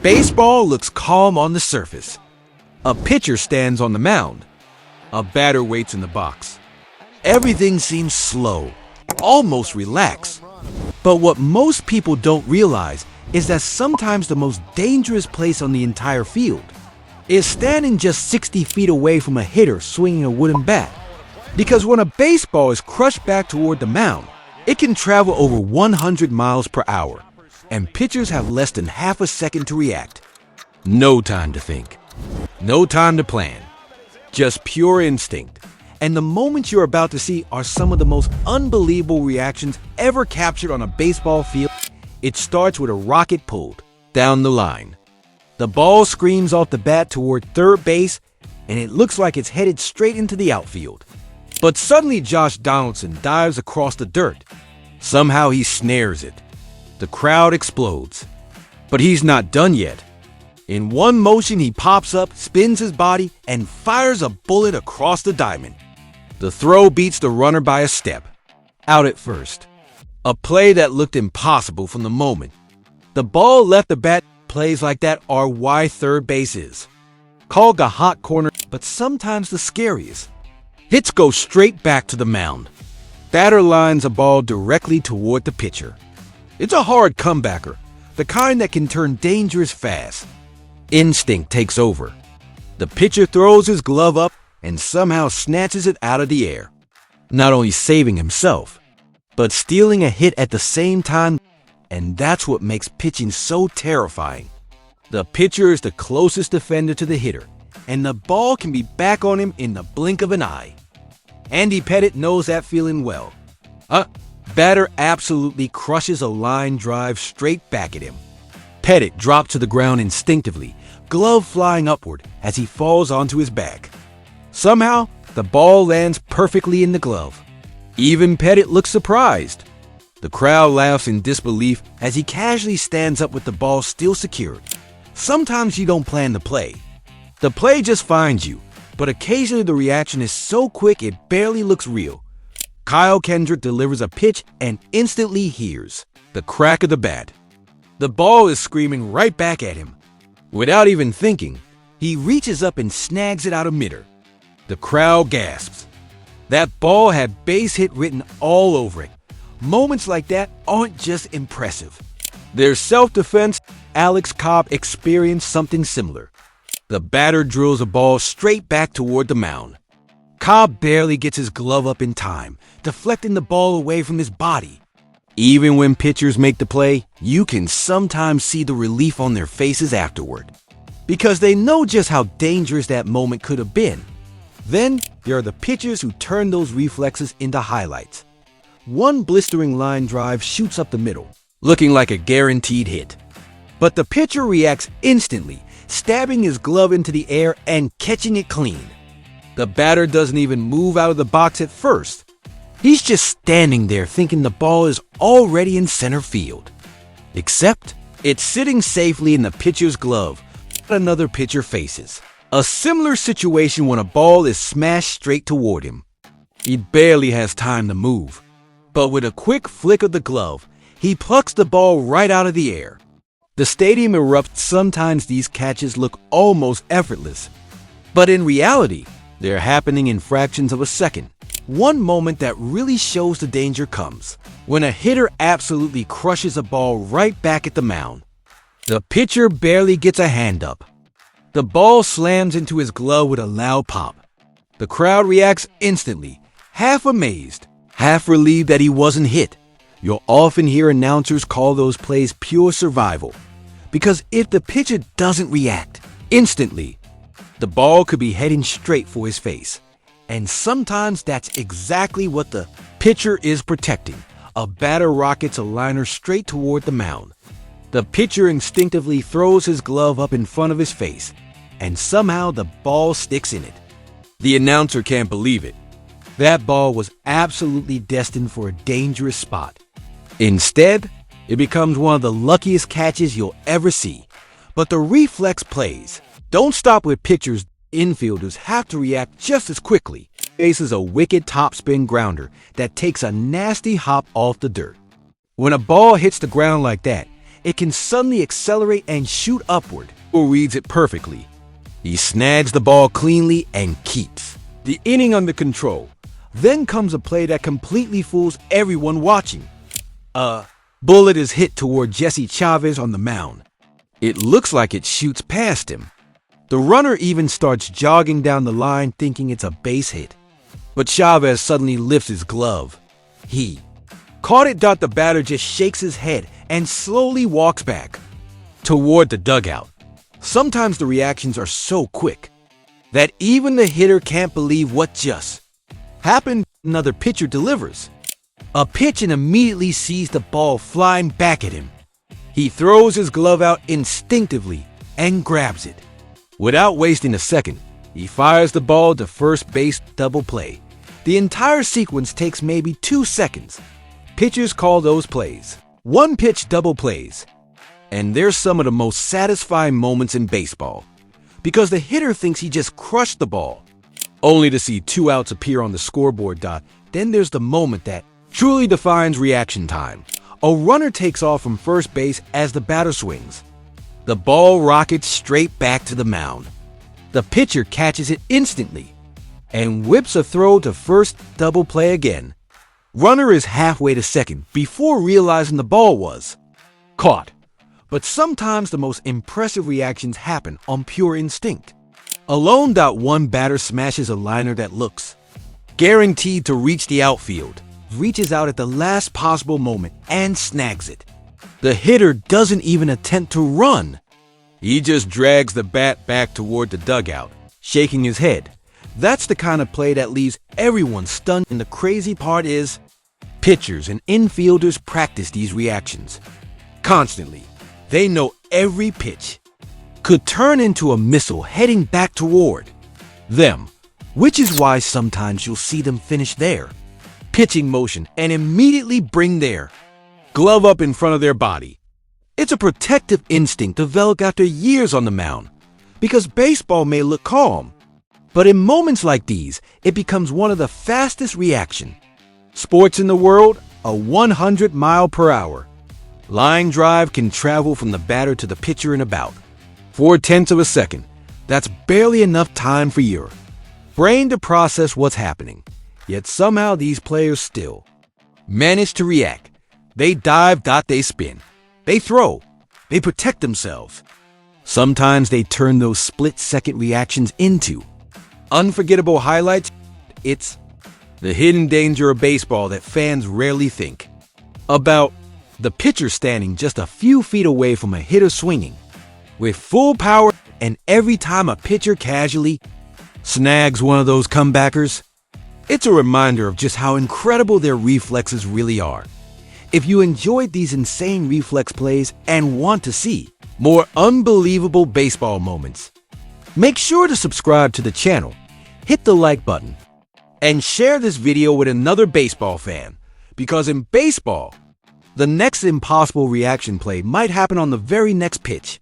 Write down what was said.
baseball looks calm on the surface. A pitcher stands on the mound. A batter waits in the box. Everything seems slow, almost relaxed. But what most people don't realize is that sometimes the most dangerous place on the entire field is standing just 60 feet away from a hitter swinging a wooden bat. Because when a baseball is crushed back toward the mound, it can travel over 100 miles per hour, and pitchers have less than half a second to react. No time to think. No time to plan. Just pure instinct. And the moments you're about to see are some of the most unbelievable reactions ever captured on a baseball field. It starts with a rocket pulled down the line. The ball screams off the bat toward third base, and it looks like it's headed straight into the outfield. But suddenly Josh Donaldson dives across the dirt. Somehow he snares it. The crowd explodes. But he's not done yet. In one motion he pops up, spins his body, and fires a bullet across the diamond. The throw beats the runner by a step. Out at first. A play that looked impossible from the moment. The ball left the bat. Plays like that are why third base is called the hot corner, but sometimes the scariest. Hits go straight back to the mound. Batter lines a ball directly toward the pitcher. It's a hard comebacker, the kind that can turn dangerous fast. Instinct takes over. The pitcher throws his glove up and somehow snatches it out of the air, not only saving himself, but stealing a hit at the same time. And that's what makes pitching so terrifying. The pitcher is the closest defender to the hitter, and the ball can be back on him in the blink of an eye. Andy Pettitte knows that feeling well. Batter absolutely crushes a line drive straight back at him. Pettitte drops to the ground instinctively, glove flying upward as he falls onto his back. Somehow, the ball lands perfectly in the glove. Even Pettitte looks surprised. The crowd laughs in disbelief as he casually stands up with the ball still secured. Sometimes you don't plan the play. The play just finds you, but occasionally the reaction is so quick it barely looks real. Kyle Kendrick delivers a pitch and instantly hears the crack of the bat. The ball is screaming right back at him. Without even thinking, he reaches up and snags it out of midair. The crowd gasps. That ball had base hit written all over it. Moments like that aren't just impressive. There's self-defense. Alex Cobb experienced something similar. The batter drills a ball straight back toward the mound. Cobb barely gets his glove up in time, deflecting the ball away from his body. Even when pitchers make the play, you can sometimes see the relief on their faces afterward, because they know just how dangerous that moment could have been. Then there are the pitchers who turn those reflexes into highlights. One blistering line drive shoots up the middle, looking like a guaranteed hit. But the pitcher reacts instantly, stabbing his glove into the air and catching it clean. The batter doesn't even move out of the box at first. He's just standing there thinking the ball is already in center field. Except it's sitting safely in the pitcher's glove. Another pitcher faces a similar situation when a ball is smashed straight toward him. He barely has time to move. But with a quick flick of the glove, he plucks the ball right out of the air. The stadium erupts. Sometimes these catches look almost effortless. But in reality, they're happening in fractions of a second. One moment that really shows the danger comes when a hitter absolutely crushes a ball right back at the mound. The pitcher barely gets a hand up. The ball slams into his glove with a loud pop. The crowd reacts instantly, half amazed, half relieved that he wasn't hit. You'll often hear announcers call those plays pure survival, because if the pitcher doesn't react instantly, the ball could be heading straight for his face. And sometimes that's exactly what the pitcher is protecting. A batter rockets a liner straight toward the mound. The pitcher instinctively throws his glove up in front of his face, and somehow the ball sticks in it. The announcer can't believe it. That ball was absolutely destined for a dangerous spot. Instead, it becomes one of the luckiest catches you'll ever see. But the reflex plays don't stop with pitchers. Infielders have to react just as quickly. Faces a wicked topspin grounder that takes a nasty hop off the dirt. When a ball hits the ground like that, it can suddenly accelerate and shoot upward, or reads it perfectly. He snags the ball cleanly and keeps the inning under control. Then comes a play that completely fools everyone watching. A bullet is hit toward Jesse Chavez on the mound. It looks like it shoots past him. The runner even starts jogging down the line thinking it's a base hit. But Chavez suddenly lifts his glove. He caught it. The batter just shakes his head and slowly walks back toward the dugout. Sometimes the reactions are so quick that even the hitter can't believe what just happened. Another pitcher delivers a pitch and immediately sees the ball flying back at him. He throws his glove out instinctively and grabs it. Without wasting a second, he fires the ball to first base. Double play. The entire sequence takes maybe 2 seconds. Pitchers call those plays one-pitch double plays. And they're some of the most satisfying moments in baseball, because the hitter thinks he just crushed the ball, only to see 2 outs appear on the scoreboard. Then there's the moment that truly defines reaction time. A runner takes off from first base as the batter swings. The ball rockets straight back to the mound. The pitcher catches it instantly and whips a throw to first. Double play again. Runner is halfway to second before realizing the ball was caught. But sometimes the most impressive reactions happen on pure instinct. Alone. One batter smashes a liner that looks guaranteed to reach the outfield, reaches out at the last possible moment and snags it. The hitter doesn't even attempt to run. He just drags the bat back toward the dugout, shaking his head. That's the kind of play that leaves everyone stunned. And the crazy part is, pitchers and infielders practice these reactions constantly. They know every pitch could turn into a missile heading back toward them, which is why sometimes you'll see them finish their pitching motion and immediately bring their glove up in front of their body. It's a protective instinct developed after years on the mound, because baseball may look calm, but in moments like these, it becomes one of the fastest reaction sports in the world. A 100-mile-per-hour line drive can travel from the batter to the pitcher in about 0.4 of a second. That's barely enough time for your brain to process what's happening. Yet somehow these players still manage to react. They dive. They spin. They throw. They protect themselves. Sometimes they turn those split-second reactions into unforgettable highlights. It's the hidden danger of baseball that fans rarely think about. The pitcher standing just a few feet away from a hitter swinging with full power, and every time a pitcher casually snags one of those comebackers, it's a reminder of just how incredible their reflexes really are. If you enjoyed these insane reflex plays and want to see more unbelievable baseball moments, make sure to subscribe to the channel, hit the like button, and share this video with another baseball fan, because in baseball, the next impossible reaction play might happen on the very next pitch.